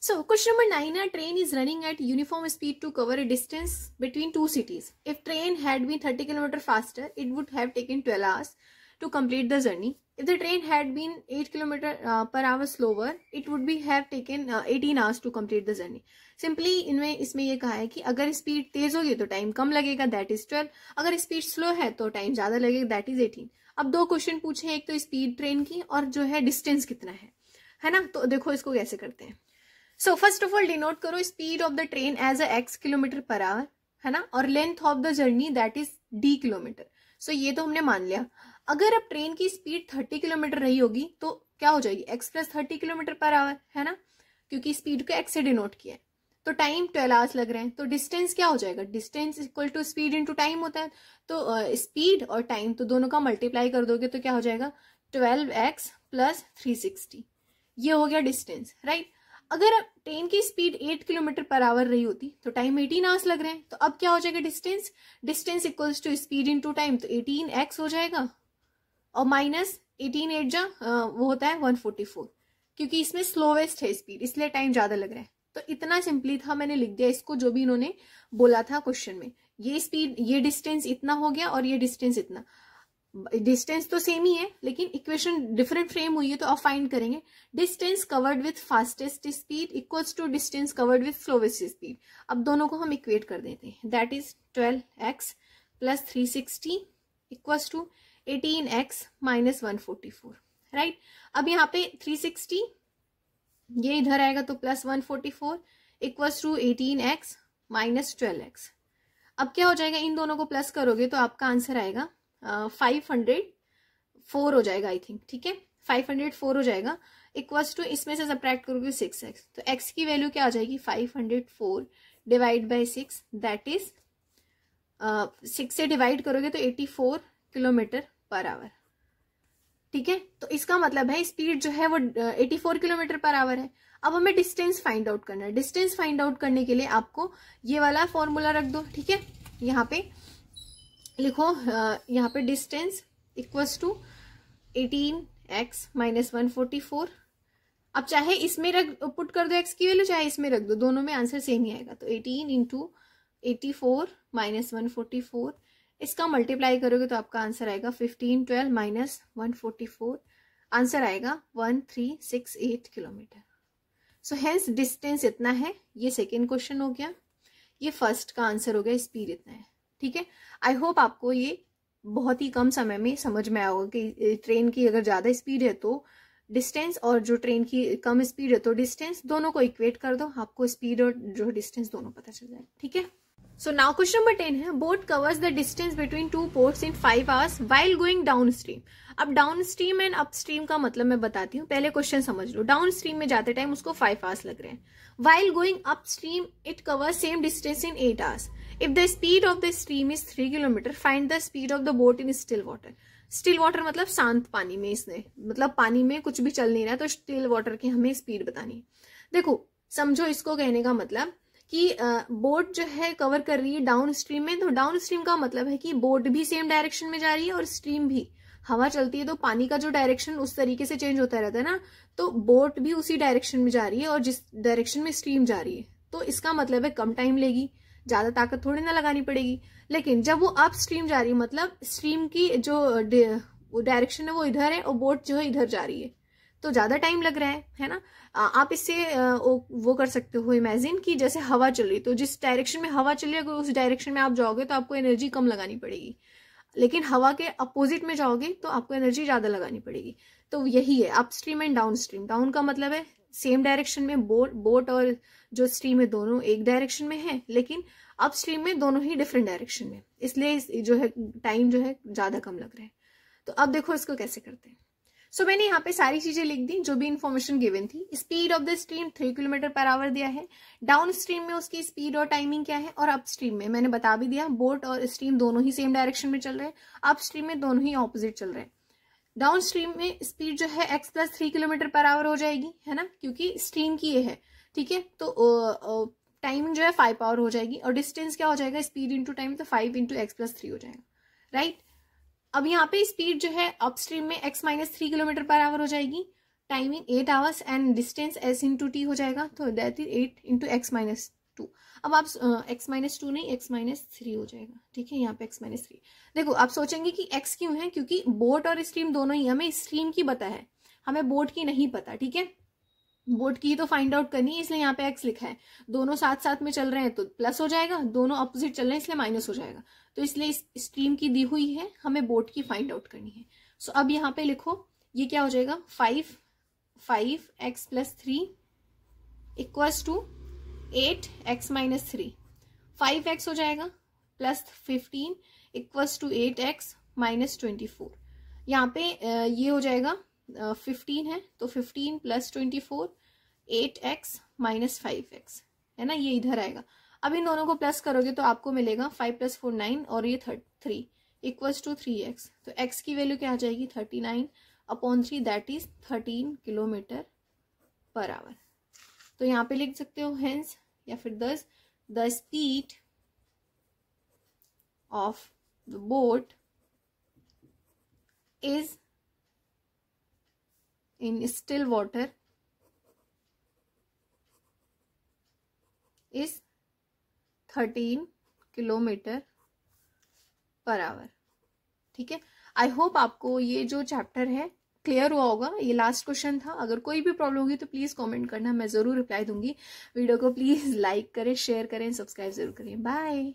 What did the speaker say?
So question number 9, a train is running at uniform speed to cover a distance between two cities. If train had been 30 km faster, it would have taken 12 hours to complete the journey. If the train had been 8 km per hour slower, it would be have taken 18 hours to complete the journey. Simply इसमें ये कहा है कि अगर speed तेज होगी तो time कम लगेगा, that is 12. अगर स्पीड स्लो है तो टाइम ज्यादा लगेगा, दैट इज 18. अब दो क्वेश्चन पूछे हैं, एक तो स्पीड ट्रेन की और जो है डिस्टेंस कितना है ना. तो देखो इसको कैसे करते हैं. So first of all denote करो speed of the train as a x kilometre per hour, है ना, और length of the journey that is d kilometre. So ये तो हमने मान लिया. अगर अब ट्रेन की स्पीड 30 किलोमीटर रही होगी तो क्या हो जाएगी, x plus 30 kilometre per hour, है ना, क्योंकि स्पीड को x से डिनोट किया है. तो टाइम 12 आवर्स लग रहे हैं. तो डिस्टेंस क्या हो जाएगा, distance equal to speed into time होता है. तो स्पीड और टाइम तो दोनों का मल्टीप्लाई कर दोगे तो क्या हो जाएगा, 12x प्लस 360. ये हो गया डिस्टेंस, राइट. अगर ट्रेन की स्पीड 8 किलोमीटर पर आवर रही होती तो टाइम 18 आवर्स लग रहे हैं. तो अब क्या हो जाएगा, distance equals to speed into time, तो 18x हो जाएगा और माइनस 18 8 जा वो होता है 144, क्योंकि इसमें स्लोवेस्ट है स्पीड, इसलिए टाइम ज्यादा लग रहा है. तो इतना सिंपली था, मैंने लिख दिया इसको जो भी इन्होंने बोला था क्वेश्चन में. ये स्पीड, ये डिस्टेंस इतना हो गया और ये डिस्टेंस इतना. डिस्टेंस तो सेम ही है लेकिन इक्वेशन डिफरेंट फ्रेम हुई है, तो अब फाइंड करेंगे distance covered with fastest speed equals to distance covered with slowest speed. अब दोनों को हम इक्वेट कर देते हैं, that is 12x plus 360 equals to 18x minus 144, right. अब यहाँ पे 360 ये इधर आएगा तो plus 144 equals to 18x minus 12x. अब क्या हो जाएगा, इन दोनों को प्लस करोगे तो आपका आंसर आएगा 504 हो जाएगा आई थिंक, ठीक है, 504 हो जाएगा. इक्वल्स टू इसमें से सब्ट्रैक्ट करोगे 6x, तो x की वैल्यू क्या आ जाएगी, 504 डिवाइड बाई 6, दैट इज 6 से डिवाइड करोगे तो 84 किलोमीटर पर आवर, ठीक है. तो इसका मतलब है स्पीड जो है वो 84 किलोमीटर पर आवर है. अब हमें डिस्टेंस फाइंड आउट करना है. डिस्टेंस फाइंड आउट करने के लिए आपको ये वाला फॉर्मूला रख दो, ठीक है. यहाँ पे लिखो, यहाँ पे distance equals to 18x minus 144. अब चाहे इसमें पुट कर दो x की वैल्यू, चाहे इसमें रख दो, दोनों में आंसर सेम ही आएगा. तो 18 इंटू 84 माइनस 144, इसका मल्टीप्लाई करोगे तो आपका आंसर आएगा 1512 माइनस 144, आंसर आएगा 1368 किलोमीटर. सो हेंस डिस्टेंस इतना है. ये सेकेंड क्वेश्चन हो गया. ये फर्स्ट का आंसर हो गया, स्पीड इतना है, ठीक है. आई होप आपको ये बहुत ही कम समय में समझ में आया होगा कि ट्रेन की अगर ज्यादा स्पीड है तो डिस्टेंस, और जो ट्रेन की कम स्पीड है तो डिस्टेंस, दोनों को इक्वेट कर दो, आपको स्पीड और जो डिस्टेंस दोनों पता चल जाए, ठीक है. सो नाउ क्वेश्चन नंबर 10 है, boat covers the distance between two ports in 5 hours while going down stream. अब down stream and up stream का मतलब मैं बताती हूँ, पहले क्वेश्चन समझ लो. डाउन स्ट्रीम में जाते टाइम उसको 5 आवर्स लग रहे हैं. While going up stream it covers same distance in 8 hours. If the speed of the stream is 3 kilometre find the speed of the boat in still water. Still water मतलब शांत पानी में, इसने मतलब पानी में कुछ भी चल नहीं रहा है, तो स्टिल वाटर की हमें स्पीड बतानी है. देखो समझो, इसको कहने का मतलब कि बोट जो है कवर कर रही है डाउन स्ट्रीम में, तो डाउन स्ट्रीम का मतलब है कि बोट भी सेम डायरेक्शन में जा रही है और स्ट्रीम भी. हवा चलती है तो पानी का जो डायरेक्शन उस तरीके से चेंज होता रहता है ना, तो बोट भी उसी डायरेक्शन में जा रही है और जिस डायरेक्शन में स्ट्रीम जा रही है. तो इसका मतलब है कम टाइम लेगी, ज्यादा ताकत थोड़ी ना लगानी पड़ेगी. लेकिन जब वो अप स्ट्रीम जा रही है, मतलब स्ट्रीम की जो डायरेक्शन है वो इधर है और बोट जो है इधर जा रही है, तो ज्यादा टाइम लग रहा है ना. आप इससे वो कर सकते हो इमेजिन कि जैसे हवा चल रही, तो जिस डायरेक्शन में हवा चल रही है अगर उस डायरेक्शन में आप जाओगे तो आपको एनर्जी कम लगानी पड़ेगी, लेकिन हवा के अपोजिट में जाओगे तो आपको एनर्जी ज्यादा लगानी पड़ेगी. तो यही है up stream and down stream. Down का मतलब है सेम डायरेक्शन में बोट और जो स्ट्रीम है दोनों एक डायरेक्शन में है, लेकिन अप स्ट्रीम में दोनों ही डिफरेंट डायरेक्शन में, इसलिए जो है टाइम जो है ज्यादा कम लग रहा है. तो अब देखो इसको कैसे करते हैं. सो मैंने यहाँ पे सारी चीजें लिख दी जो भी इन्फॉर्मेशन गिवन थी. Speed of the stream 3 kilometre per our दिया है. डाउन स्ट्रीम में उसकी स्पीड और टाइमिंग क्या है, और अप स्ट्रीम में मैंने बता भी दिया, बोट और स्ट्रीम दोनों ही सेम डायरेक्शन में चल रहे हैं, अप स्ट्रीम में दोनों ही ऑपोजिट चल रहे हैं. डाउन स्ट्रीम में स्पीड जो है x plus 3 kilometre per our हो जाएगी, है ना, क्योंकि स्ट्रीम की ये है, ठीक है. तो टाइमिंग जो है 5 आवर हो जाएगी, और डिस्टेंस क्या हो जाएगा, स्पीड इंटू टाइम, तो 5 इंटू एक्स प्लस 3 हो जाएगा, राइट. अब यहाँ पे स्पीड जो है अपस्ट्रीम में x minus 3 kilometre per our हो जाएगी, timing 8 hours and distance s into T हो जाएगा, तो that is 8 into x minus 2। अब आप x माइनस 2 नहीं, x माइनस 3 हो जाएगा, ठीक है, यहाँ पे x माइनस 3। देखो आप सोचेंगे कि x क्यों है, क्योंकि बोट और स्ट्रीम दोनों ही, हमें स्ट्रीम की पता है, हमें बोट की नहीं पता, ठीक है, बोट की तो फाइंड आउट करनी है, इसलिए यहाँ पे x लिखा है। दोनों साथ साथ में चल रहे हैं तो प्लस हो जाएगा, दोनों अपोजिट चल रहे हैं इसलिए माइनस हो जाएगा, तो इसलिए स्ट्रीम की दी हुई है, हमें बोट की फाइंड आउट करनी है। सो अब यहाँ पे लिखो, ये क्या हो जाएगा, 5x plus 3 equals to 8x minus 3। 5x हो जाएगा plus 15 equals to 8x minus 24। यहाँ पे ये हो जाएगा 15 है तो 15 प्लस 24 8x माइनस 5x, है ना, ये इधर आएगा। अब इन दोनों को प्लस करोगे तो आपको मिलेगा 5 प्लस 4 9 और ये 3 इक्वल्स टू 3x। तो x की वैल्यू क्या आ जाएगी, 39/3, that is 13 kilometre per our. तो यहाँ पे लिख सकते हो हेंस या फिर दस, the speed of the boat is in still water is 13 kilometre per our. ठीक है, आई होप आपको ये जो चैप्टर है क्लियर हुआ होगा। ये लास्ट क्वेश्चन था। अगर कोई भी प्रॉब्लम होगी तो प्लीज कमेंट करना, मैं जरूर रिप्लाई दूंगी। वीडियो को प्लीज लाइक करें, शेयर करें, सब्सक्राइब जरूर करें। बाय।